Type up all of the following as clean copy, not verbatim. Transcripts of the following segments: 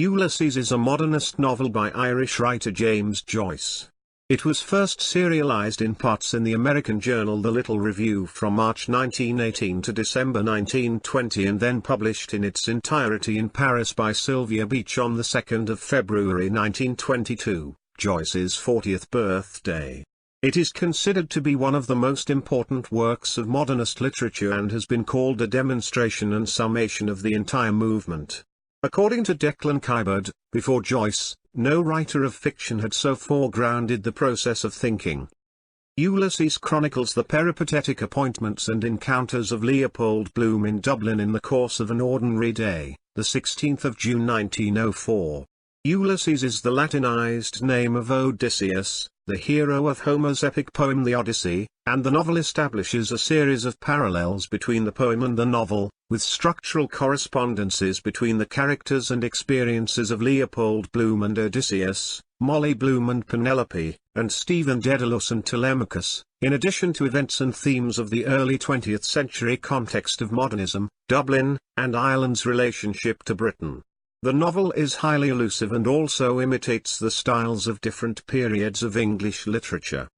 Ulysses is a modernist novel by Irish writer James Joyce. It was first serialized in parts in the American journal The Little Review from March 1918 to December 1920 and then published in its entirety in Paris by Sylvia Beach on the 2nd of February 1922, Joyce's 40th birthday. It is considered to be one of the most important works of modernist literature and has been called a demonstration and summation of the entire movement. According to Declan Kyberd, before Joyce, no writer of fiction had so foregrounded the process of thinking. Ulysses chronicles the peripatetic appointments and encounters of Leopold Bloom in Dublin in the course of an ordinary day, the 16th of June 1904. Ulysses is the Latinized name of Odysseus, the hero of Homer's epic poem The Odyssey, and the novel establishes a series of parallels between the poem and the novel, with structural correspondences between the characters and experiences of Leopold Bloom and Odysseus, Molly Bloom and Penelope, and Stephen Dedalus and Telemachus, in addition to events and themes of the early 20th century context of modernism, Dublin, and Ireland's relationship to Britain. The novel is highly elusive and also imitates the styles of different periods of English literature.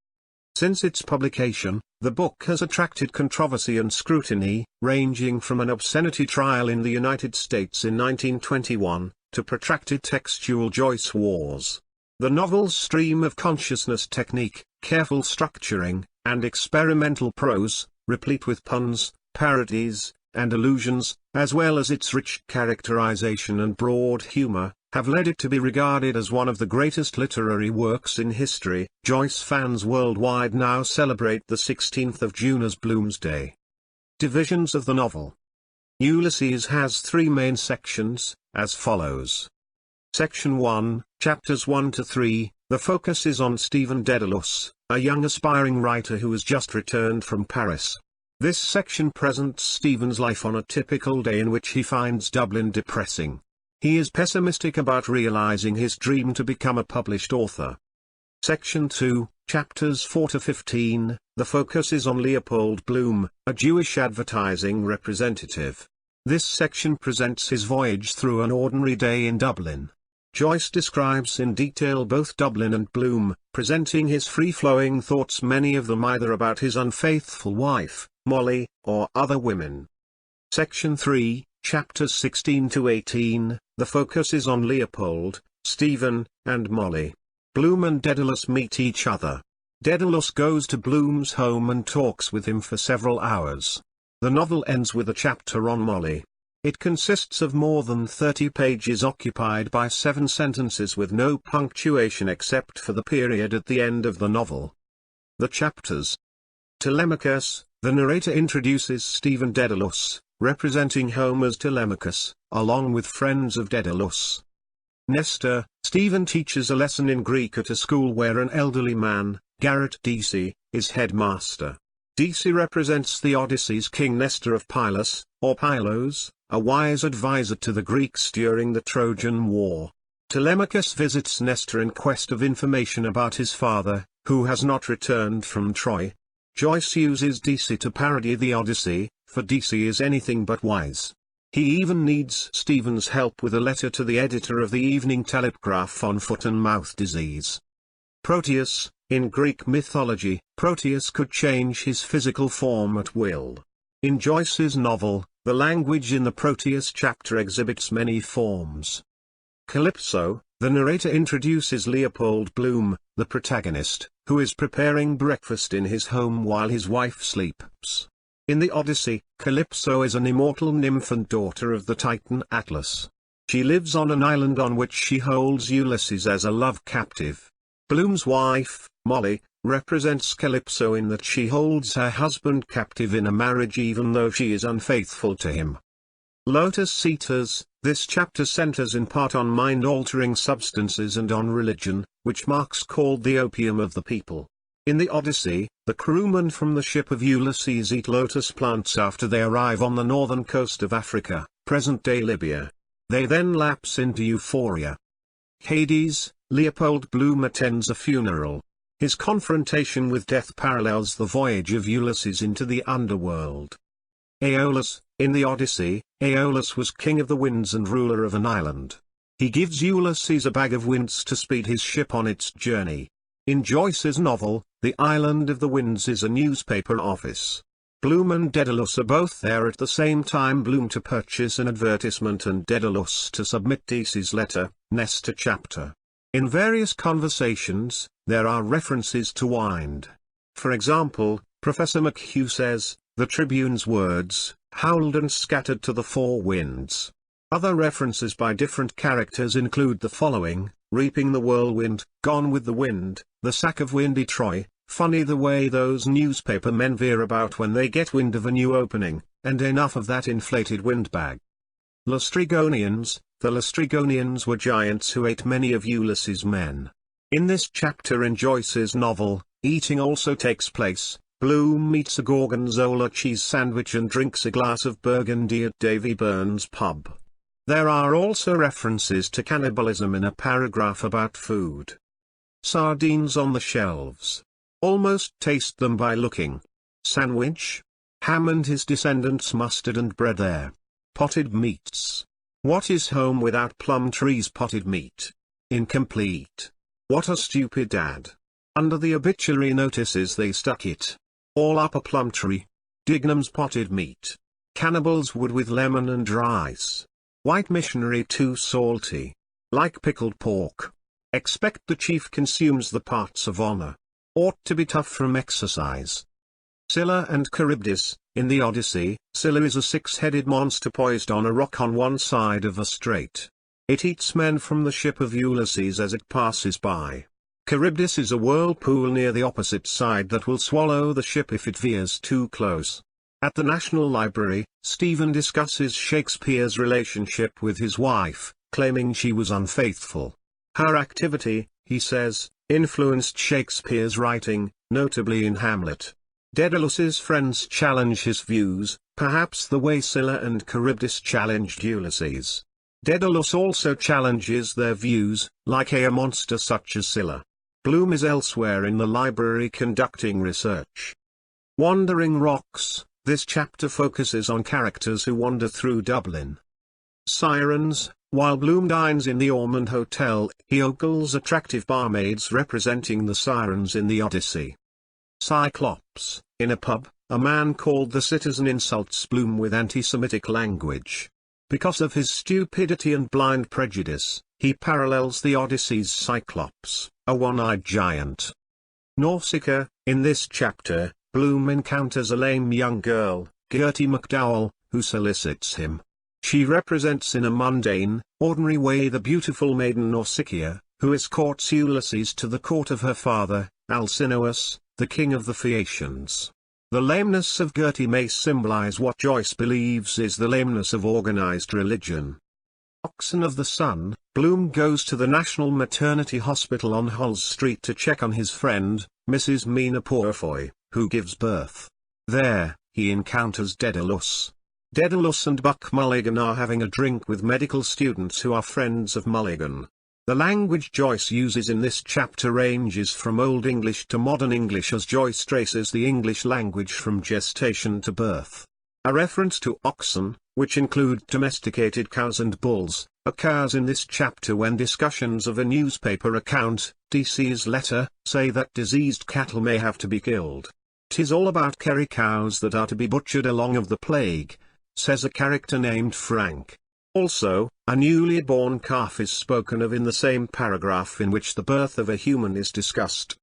Since its publication, the book has attracted controversy and scrutiny, ranging from an obscenity trial in the United States in 1921, to protracted textual Joyce wars. The novel's stream of consciousness technique, careful structuring, and experimental prose, replete with puns, parodies, and allusions, as well as its rich characterization and broad humor, have led it to be regarded as one of the greatest literary works in history. Joyce fans worldwide now celebrate the 16th of June as Bloom's Day. Divisions of the novel. Ulysses has three main sections, as follows. Section 1, chapters 1 to 3, the focus is on Stephen Dedalus, a young aspiring writer who has just returned from Paris. This section presents Stephen's life on a typical day in which he finds Dublin depressing. He is pessimistic about realizing his dream to become a published author. Section 2, chapters 4 to 15, the focus is on Leopold Bloom, a Jewish advertising representative. This section presents his voyage through an ordinary day in Dublin. Joyce describes in detail both Dublin and Bloom, presenting his free-flowing thoughts, many of them either about his unfaithful wife, Molly, or other women. Section 3, chapters 16 to 18, the focus is on Leopold, Stephen, and Molly. Bloom and Dedalus meet each other. Dedalus goes to Bloom's home and talks with him for several hours. The novel ends with a chapter on Molly. It consists of more than 30 pages occupied by 7 sentences with no punctuation except for the period at the end of the novel. The chapters. Telemachus, the narrator introduces Stephen Dedalus, representing Homer's Telemachus, along with friends of Dedalus. Nestor, Stephen teaches a lesson in Greek at a school where an elderly man, Garrett Deasy, is headmaster. Deasy represents the Odyssey's King Nestor of Pylos, or Pylos, a wise advisor to the Greeks during the Trojan War. Telemachus visits Nestor in quest of information about his father, who has not returned from Troy. Joyce uses Deasy to parody the Odyssey, for Deasy is anything but wise. He even needs Stephen's help with a letter to the editor of the Evening Telegraph on foot and mouth disease. Proteus, in Greek mythology, Proteus could change his physical form at will. In Joyce's novel, the language in the Proteus chapter exhibits many forms. Calypso, the narrator introduces Leopold Bloom, the protagonist, who is preparing breakfast in his home while his wife sleeps. In the Odyssey, Calypso is an immortal nymph and daughter of the Titan Atlas. She lives on an island on which she holds Ulysses as a love captive. Bloom's wife, Molly, represents Calypso in that she holds her husband captive in a marriage even though she is unfaithful to him. Lotus-Eaters, this chapter centers in part on mind-altering substances and on religion, which Marx called the opium of the people. In the Odyssey, the crewmen from the ship of Ulysses eat lotus plants after they arrive on the northern coast of Africa, present-day Libya. They then lapse into euphoria. Hades, Leopold Bloom attends a funeral. His confrontation with death parallels the voyage of Ulysses into the underworld. Aeolus, in the Odyssey, Aeolus was king of the winds and ruler of an island. He gives Ulysses a bag of winds to speed his ship on its journey. In Joyce's novel, The Island of the Winds is a newspaper office. Bloom and Daedalus are both there at the same time, Bloom to purchase an advertisement and Daedalus to submit DC's letter, Nestor chapter. In various conversations, there are references to wind. For example, Professor McHugh says, "The Tribune's words, howled and scattered to the four winds." Other references by different characters include the following: reaping the whirlwind, gone with the wind, the sack of windy Troy, funny the way those newspaper men veer about when they get wind of a new opening, and enough of that inflated windbag. Laestrygonians. The Laestrygonians were giants who ate many of Ulysses' men. In this chapter in Joyce's novel, eating also takes place. Bloom eats a gorgonzola cheese sandwich and drinks a glass of Burgundy at Davy Byrne's pub. There are also references to cannibalism in a paragraph about food. Sardines on the shelves. Almost taste them by looking. Sandwich. Ham and his descendants, mustard and bread there. Potted meats. What is home without plum trees? Potted meat. Incomplete. What a stupid dad. Under the obituary notices they stuck it. All up a plum tree. Dignam's potted meat. Cannibals would with lemon and rice. White missionary too salty. Like pickled pork. Expect the chief consumes the parts of honor. Ought to be tough from exercise. Scylla and Charybdis. In the Odyssey, Scylla is a six-headed monster poised on a rock on one side of a strait. It eats men from the ship of Ulysses as it passes by. Charybdis is a whirlpool near the opposite side that will swallow the ship if it veers too close. At the National Library, Stephen discusses Shakespeare's relationship with his wife, claiming she was unfaithful. Her activity, he says, influenced Shakespeare's writing, notably in Hamlet. Daedalus's friends challenge his views, perhaps the way Scylla and Charybdis challenged Ulysses. Daedalus also challenges their views, like a monster such as Scylla. Bloom is elsewhere in the library conducting research. Wandering Rocks. This chapter focuses on characters who wander through Dublin. Sirens. While Bloom dines in the Ormond Hotel, he ogles attractive barmaids representing the sirens in the Odyssey. Cyclops. In a pub, a man called the Citizen insults Bloom with anti-Semitic language. Because of his stupidity and blind prejudice, he parallels the Odyssey's Cyclops, a one-eyed giant. Nausicaa. In this chapter, Bloom encounters a lame young girl, Gertie McDowell, who solicits him. She represents in a mundane, ordinary way the beautiful maiden Nausicaa, who escorts Ulysses to the court of her father, Alcinous, the king of the Phaeacians. The lameness of Gertie may symbolize what Joyce believes is the lameness of organized religion. Oxen of the Sun. Bloom goes to the National Maternity Hospital on Hull Street to check on his friend, Mrs. Mina Porfoy, who gives birth. There, he encounters Daedalus. Daedalus and Buck Mulligan are having a drink with medical students who are friends of Mulligan. The language Joyce uses in this chapter ranges from Old English to Modern English as Joyce traces the English language from gestation to birth. A reference to oxen, which include domesticated cows and bulls, occurs in this chapter when discussions of a newspaper account, DC's letter, say that diseased cattle may have to be killed. "'Tis all about Kerry cows that are to be butchered along of the plague," says a character named Frank. Also, a newly born calf is spoken of in the same paragraph in which the birth of a human is discussed.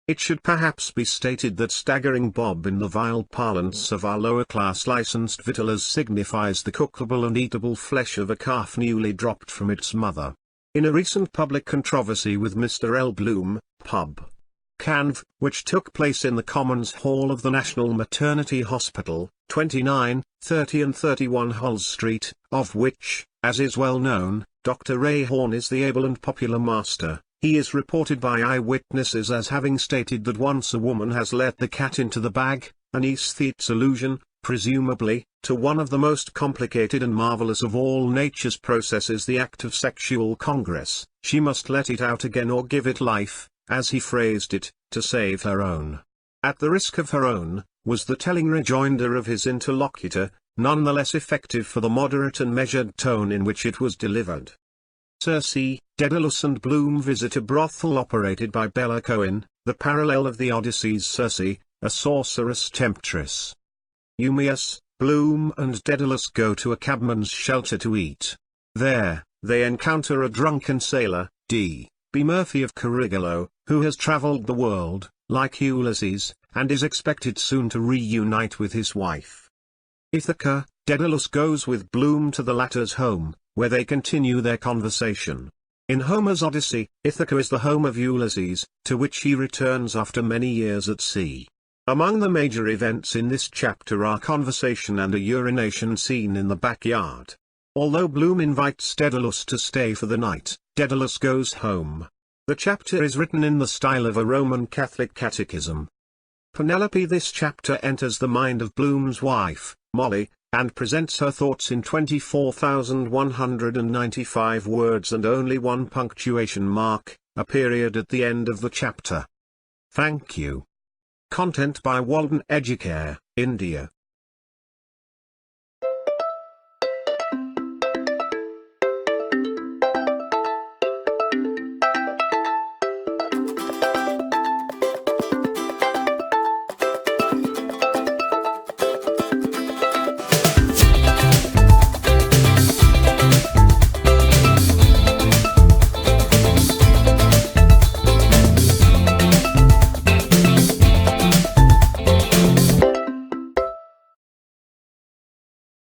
It should perhaps be stated that staggering bob in the vile parlance of our lower-class licensed victuallers signifies the cookable and eatable flesh of a calf newly dropped from its mother. In a recent public controversy with Mr. L. Bloom, Pub. Canv, which took place in the Commons Hall of the National Maternity Hospital, 29, 30 and 31 Hull Street, of which, as is well known, Dr. Ray Horn is the able and popular master, he is reported by eyewitnesses as having stated that once a woman has let the cat into the bag, an aesthete's allusion, presumably, to one of the most complicated and marvelous of all nature's processes, the act of sexual congress, she must let it out again or give it life, as he phrased it, to save her own. At the risk of her own, was the telling rejoinder of his interlocutor, none the less effective for the moderate and measured tone in which it was delivered. Circe, Daedalus and Bloom visit a brothel operated by Bella Cohen, the parallel of the Odyssey's Circe, a sorceress temptress. Eumaeus, Bloom and Daedalus go to a cabman's shelter to eat. There, they encounter a drunken sailor, D. B. Murphy of Corrigolo, who has traveled the world, like Ulysses, and is expected soon to reunite with his wife. Ithaca, Daedalus goes with Bloom to the latter's home, where they continue their conversation. In Homer's Odyssey, Ithaca is the home of Ulysses, to which he returns after many years at sea. Among the major events in this chapter are conversation and a urination scene in the backyard. Although Bloom invites Daedalus to stay for the night, Daedalus goes home. The chapter is written in the style of a Roman Catholic catechism. Penelope. This chapter enters the mind of Bloom's wife, Molly, and presents her thoughts in 24,195 words and only one punctuation mark, a period at the end of the chapter. Thank you. Content by Walden Educare, India.